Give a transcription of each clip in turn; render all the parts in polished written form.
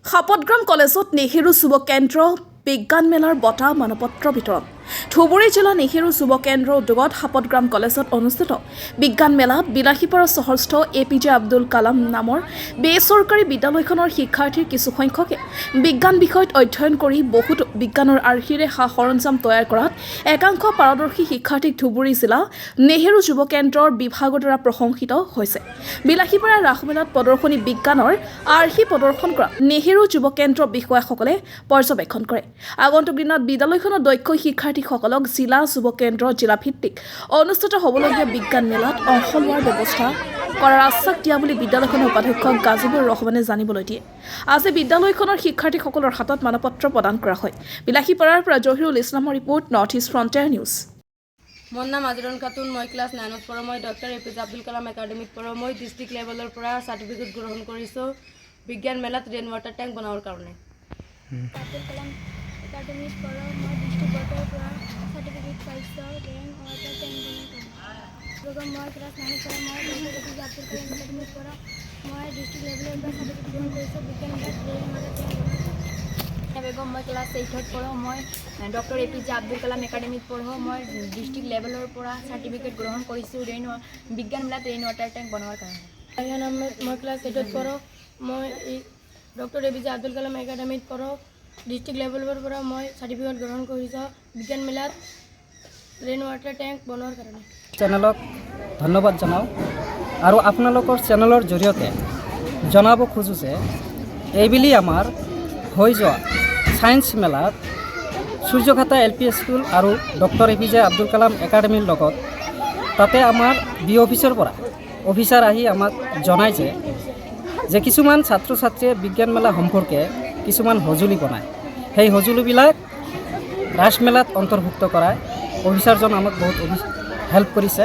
সাপতগ্ৰাম কলেজত নেহেৰু যুৱ কেন্দ্ৰ বিজ্ঞান মেলাৰ বঁটা মানপত্ৰ বিতৰণ। ধুবুৰী জিলা নেহেৰু যুৱ কেন্দ্ৰ উদ্যোগত সাপতগ্ৰাম কলেজত অনুষ্ঠিত বিজ্ঞান মেলাত বিলাসীপাৰা চহৰস্থ APJ আব্দুল কালাম নামৰ বেচৰকাৰী বিদ্যালয়খনৰ শিক্ষাৰ্থীৰ কিছুসংখ্যকে বিজ্ঞান বিষয়ত অধ্যয়ন কৰি বহুতো বিজ্ঞানৰ আৰ্হিৰে সা সৰঞ্জাম তৈয়াৰ কৰাত একাংশ পাৰদৰ্শী শিক্ষাৰ্থীক ধুবুৰী জিলা নেহেৰু যুৱ কেন্দ্ৰৰ বিভাগৰ দ্বাৰা প্ৰশংসিত হৈছে। বিলাসীপাৰা ৰাসমেলাত প্ৰদৰ্শনী বিজ্ঞানৰ আৰ্হি প্ৰদৰ্শন কৰা নেহেৰু যুৱ কেন্দ্ৰৰ বিষয়াসকলে পৰ্যবেক্ষণ কৰে। আগন্তুক দিনত বিদ্যালয়খনৰ দক্ষ শিক্ষাৰ্থীসকলক জিলা যুৱ কেন্দ্ৰৰ জিলাভিত্তিক অনুষ্ঠিত হ'বলগীয়া বিজ্ঞান মেলাত অংশ লোৱাৰ ব্যৱস্থা কৰাৰ আশ্বাস দিয়া বুলি বিদ্যালয়খনৰ উপাধ্যক্ষ গাজিবুৰ ৰহমানে জানিবলৈ দিয়ে। আজি বিদ্যালয়খনৰ শিক্ষাৰ্থীসকলৰ হাতত মানপত্ৰ প্ৰদান কৰা হয়। বিলাসীপাৰাৰ পৰা জহিৰুল ইছলামৰ report, north east frontier news. মোৰ নাম আজৰণ খাতুন, মই ক্লাছ 9ত পঢ়ো। মই ডক্টৰ APJ আব্দুল কালাম একাডেমীত পঢ়ো। মই ডিষ্ট্ৰিক্ট লেভেলৰ পৰা চাৰ্টিফিকেট গ্ৰহণ কৰিছোঁ বিজ্ঞান মেলাত ৰেইন ৱাটাৰ টেংক বনাবৰ কাৰণে। আব্দুল কালাম একাডেমীত পঢ়ো। মই ডিষ্ট্ৰিক্ট বৰ্ডৰ পৰা চাৰ্টিফিকেট পাইছোঁ ৰেইন ৱাটাৰ টেংক বনাবৰ। মই ক্লাছ 9ত পঢ়ো। মই ডক্টৰ APJ আব্দুল কালাম একাডেমীত পঢ়ো। মই ডিষ্ট্ৰিক্ট লেভেলৰ পৰা চাৰ্টিফিকেট গ্ৰহণ কৰিছোঁ বিজ্ঞান মেলাত ৰেইন ৱাটাৰ টেংক বনাবৰ। বেগম, মই ক্লাছ 8ত পঢ়ো। মই ডক্টৰ APJ আব্দুল কালাম একাডেমীত পঢ়ো। মই ডিষ্ট্ৰিক্ট লেভেলৰ পৰা চাৰ্টিফিকেট গ্ৰহণ কৰিছোঁ বিজ্ঞান মেলাত ৰেইন ৱাটাৰ টেংক বনোৱাৰ কাৰণে। আৰিয়ান আহমেদ, মই ক্লাছ 8ত পঢ়ো। মই ডক্টৰ APJ আব্দুল কালাম একাডেমীত পঢ়ো। ডিষ্ট্ৰিক্ট লেভেলৰ পৰা মই চাৰ্টিফিকেট গ্ৰহণ কৰিছোঁ বিজ্ঞান মেলাত ৰেইন ৱাটাৰ টেংক বনোৱাৰ কাৰণে। চেনেলক ধন্যবাদ জনাওঁ আৰু আপোনালোকৰ চেনেলৰ জৰিয়তে জনাব খোজোঁ যে এইবেলি আমাৰ হৈ যোৱা ছায়েন্স মেলাত সূৰ্যঘাটা LP স্কুল আৰু ডক্টৰ APJ আব্দুল কালাম একাডেমীৰ লগত তাতে আমাৰ অফিচৰ পৰা অফিচাৰ আহি আমাক জনাই যে কিছুমান ছাত্ৰ ছাত্ৰীয়ে বিজ্ঞান মেলা সম্পৰ্কে কিছুমান সঁজুলি বনায়। সেই সঁজুলিবিলাক ৰাসমেলাত অন্তৰ্ভুক্ত কৰায়। অফিচাৰজন আমাক বহুত হেল্প কৰিছে।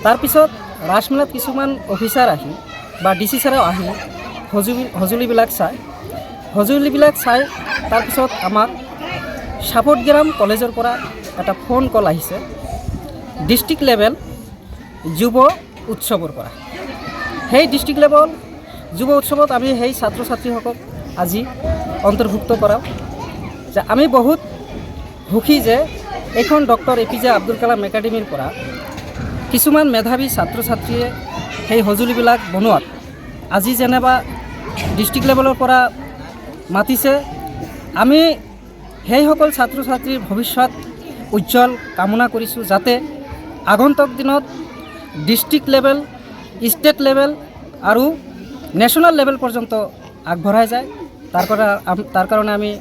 তাৰপিছত ৰাসমেলাত কিছুমান অফিচাৰ আহি বা DC ছাৰেও আহি সঁজুলিবিলাক চাই তাৰপিছত আমাক সাপতগ্ৰাম কলেজৰ পৰা এটা ফোন কল আহিছে ডিষ্ট্ৰিক্ট লেভেল যুৱ উৎসৱৰ পৰা। সেই ডিষ্ট্ৰিক্ট লেভেল যুৱ উৎসৱত আমি সেই ছাত্ৰ ছাত্ৰীসকলক আজি অন্তৰ্ভুক্ত কৰাওঁ। যে আমি বহুত সুখী যে এইখন ডক্টৰ APJ আব্দুল কালাম একাডেমীৰ পৰা কিছুমান মেধাৱী ছাত্ৰ ছাত্ৰীয়ে সেই সঁজুলিবিলাক বনোৱাত আজি যেনিবা ডিষ্ট্ৰিক্ট লেভেলৰ পৰা মাতিছে। আমি সেইসকল ছাত্ৰ ছাত্ৰীৰ ভৱিষ্যত উজ্জ্বল কামনা কৰিছোঁ যাতে আগন্তুক দিনত ডিষ্ট্ৰিক্ট লেভেল, ষ্টেট লেভেল আৰু নেশ্যনেল লেভেল পৰ্যন্ত আগবঢ়াই যায়। তাৰ কাৰণে আমি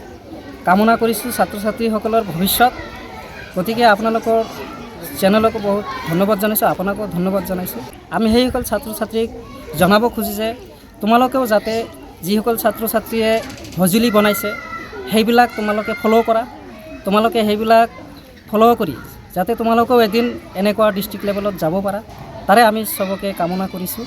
কামনা কৰিছোঁ ছাত্ৰ ছাত্ৰীসকলৰ ভৱিষ্যত। গতিকে আপোনালোকৰ চেনেলকো বহুত ধন্যবাদ জনাইছোঁ, আপোনাকো ধন্যবাদ জনাইছোঁ। আমি সেইসকল ছাত্ৰ ছাত্ৰীক জনাব খুজিছোঁ যে তোমালোকেও যাতে যিসকল ছাত্ৰ ছাত্ৰীয়ে সঁজুলি বনাইছে সেইবিলাক তোমালোকে ফ'ল' কৰা। তোমালোকে সেইবিলাক ফ'ল' কৰি যাতে তোমালোকেও এদিন এনেকুৱা ডিষ্ট্ৰিক্ট লেভেলত যাব পাৰা, তাৰে আমি চবকে কামনা কৰিছোঁ।